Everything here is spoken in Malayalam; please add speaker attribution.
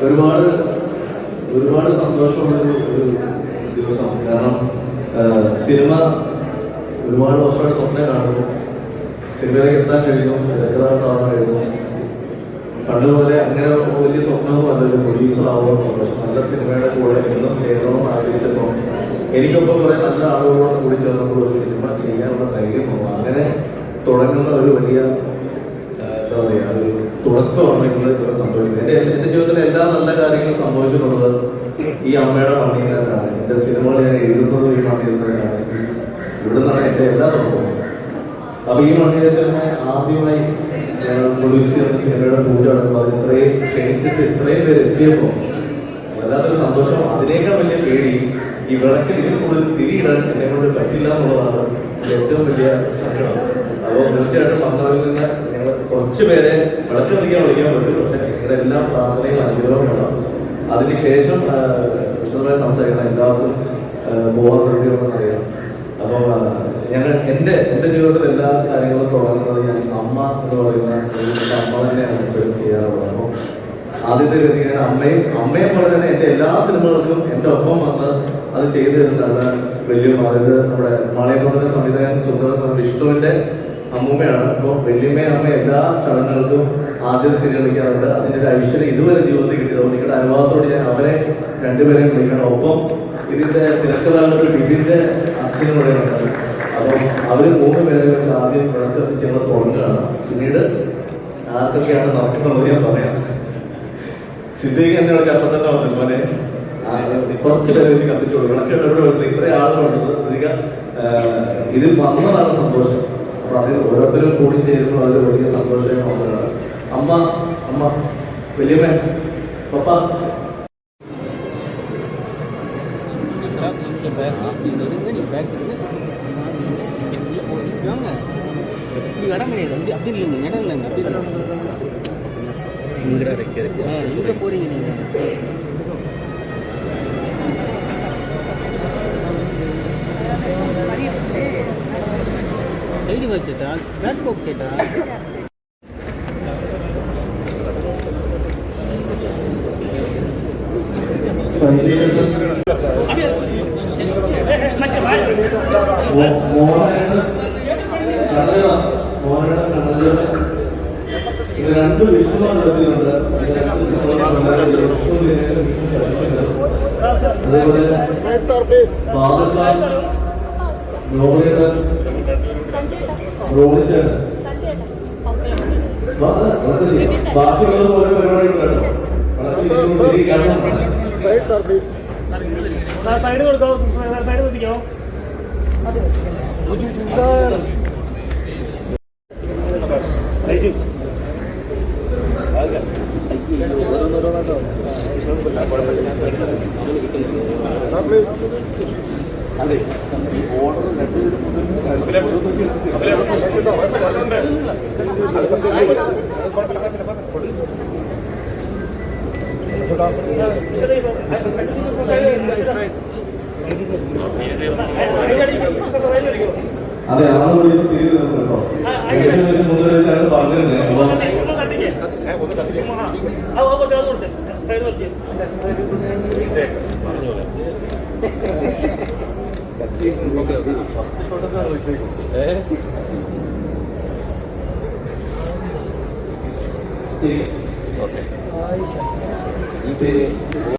Speaker 1: ഒരുപാട് ഒരുപാട് സന്തോഷമുള്ള ഒരു ദിവസം. കാരണം സിനിമ ഒരുപാട് വർഷമായിട്ട് സ്വപ്നം കാണുന്നു, സിനിമയിലേക്ക് എത്താൻ കഴിഞ്ഞു, രക്തദാതാവാൻ കഴിഞ്ഞു. പണ്ടുപോലെ അങ്ങനെ വലിയ സ്വപ്നമൊന്നും അല്ലല്ലോ പ്രൊഡ്യൂസർ ആവുക. പക്ഷെ നല്ല സിനിമയുടെ കൂടെ എന്നും ചെയ്യണമെന്ന് ആഗ്രഹിച്ചപ്പോൾ എനിക്കൊപ്പം കുറെ നല്ല ആളുകളോട് കൂടി ചേർന്നപ്പോൾ ഒരു സിനിമ ചെയ്യാനുള്ള ധൈര്യം തോന്നും. അങ്ങനെ തുടങ്ങുന്ന ഒരു വലിയ എന്താ പറയുക ഒരു തുടക്കമാണ് ഇവിടെ സംഭവിക്കുന്നത്. എൻ്റെ ജീവിതത്തിലെ എല്ലാ നല്ല കാര്യങ്ങളും സംഭവിച്ചിട്ടുള്ളത് ഈ അമ്മയുടെ മണ്ണിൽ നിന്നാണ്. എൻ്റെ സിനിമകൾ ഞാൻ എഴുതുന്നത് ഈ മണ്ണിൽ നിന്നാണ്. ഇവിടെ നിന്നാണ് എൻ്റെ എല്ലാ തുടക്കവും. അപ്പൊ ഈ മണ്ണിൽ തന്നെ ആദ്യമായി പ്രൊഡ്യൂസ് ചെയ്യുന്ന സിനിമയുടെ പൂജ നടക്കുമ്പോൾ അത് ഇത്രയും ക്ഷണിച്ചിട്ട് ഇത്രയും പേര് എത്തിയപ്പോൾ വല്ലാത്തൊരു സന്തോഷം. അതിനേക്കാൾ വലിയ പേടി ഈ വിളക്കിൽ ഇതിൽ കൂടുതൽ തിരിയിടാൻ എന്നെ കൊണ്ട് പറ്റില്ല എന്നുള്ളതാണ് ഏറ്റവും വലിയ സങ്കടം. അപ്പോൾ തീർച്ചയായിട്ടും വന്നവരിൽ നിന്ന് ഞങ്ങൾ കുറച്ച് പേരെ വിളക്ക് വിളിക്കാൻ പറ്റും. പക്ഷെ നിങ്ങളുടെ എല്ലാ പ്രാർത്ഥനയും അനുഗ്രഹവും വേണം. അതിനുശേഷം വിശദമായി സംസാരിക്കണം. എല്ലാവർക്കും പോകാൻ കഴിയുമെന്നറിയാം. അപ്പോൾ എൻ്റെ ജീവിതത്തിൽ എല്ലാ കാര്യങ്ങളും തുടങ്ങുന്നത് ഞാൻ അമ്മ എന്ന് പറയുന്ന അമ്മ തന്നെയാണ് എപ്പോഴും ചെയ്യാറുള്ളത്. അപ്പോൾ ആദ്യത്തെ ഗതി ഞാൻ അമ്മയെ പോലെ തന്നെ എൻ്റെ എല്ലാ സിനിമകൾക്കും എൻ്റെ ഒപ്പം വന്ന് അത് ചെയ്തു തരുന്നതാണ് വല്യമ്മ. അതായത് നമ്മുടെ മാളയപ്പുറത്തിൻ്റെ സംവിധായകൻ സുന്ദര വിഷ്ണുവിൻ്റെ അമ്മൂമ്മയാണ്. അപ്പോൾ വല്യമ്മയും അമ്മ എല്ലാ ചടങ്ങുകൾക്കും ആദ്യം തിരികളിക്കാറുണ്ട്. അതിൻ്റെ ഒരു ഐശ്വര്യം ഇതുവരെ ജീവിതത്തിൽ കിട്ടിയത്. നിങ്ങളുടെ അനുഭവത്തോട് ഞാൻ അവരെ രണ്ടുപേരെയും വിളിക്കണം. ഒപ്പം ഇതിൻ്റെ തിരക്കഥാകൃത്ത് ബിബിൻ്റെ അച്ഛനും പറയുന്നുണ്ട്. അപ്പം അവർ 3 പേരെ വെച്ച് ആദ്യം വിളക്കെത്തിച്ച് ഞങ്ങൾ തുടങ്ങുകയാണ്. പിന്നീട് ആർക്കൊക്കെയാണ് നടക്കുന്നുള്ളത് ഞാൻ പറയാം. സിദ്ദീഖ് എന്നെ അവിടെ അപ്പം തന്നെ വന്നു പോലെ കുറച്ച് പേരെ വെച്ച് കത്തിച്ചു കൊടുക്കും. വിളക്ക് എവിടെ വെച്ചാൽ ഇത്രയും ആളുകളുണ്ട്. സിദ്ദീഖ ഇതിൽ വന്നതാണ് സന്തോഷം. അപ്പൊ അതിൽ ഓരോരുത്തരും കൂടി ചേരുമ്പോൾ അത് വലിയ സന്തോഷം വന്നതാണ്. അമ്മ വലിയമ്മ പപ്പ
Speaker 2: இடம் கிடையாது வந்து அப்படி இல்லைங்க, இடம் இல்லைங்க, அப்படி இங்கே போறீங்க நீங்கள். சைடு வச்சுட்டா பேக் போக் சேட்டா ഇത് 2 വിഷ്ണുമാണ് എടുത്തിട്ടുണ്ട്. അതേപോലെ ബാക്കിയുള്ളത് ഓരോ പരിപാടികളുണ്ടല്ലോ.
Speaker 3: സൈഡ് കൊടുക്കോ, സൈഡ് കുത്തിക്കോ.
Speaker 1: അതെ ഈ ഓർഡർ അതെ ആള് വിളിക്കുമ്പോൾ തിരികെ കേട്ടോ. ഫസ്റ്റ് ഷോട്ടൊക്കെ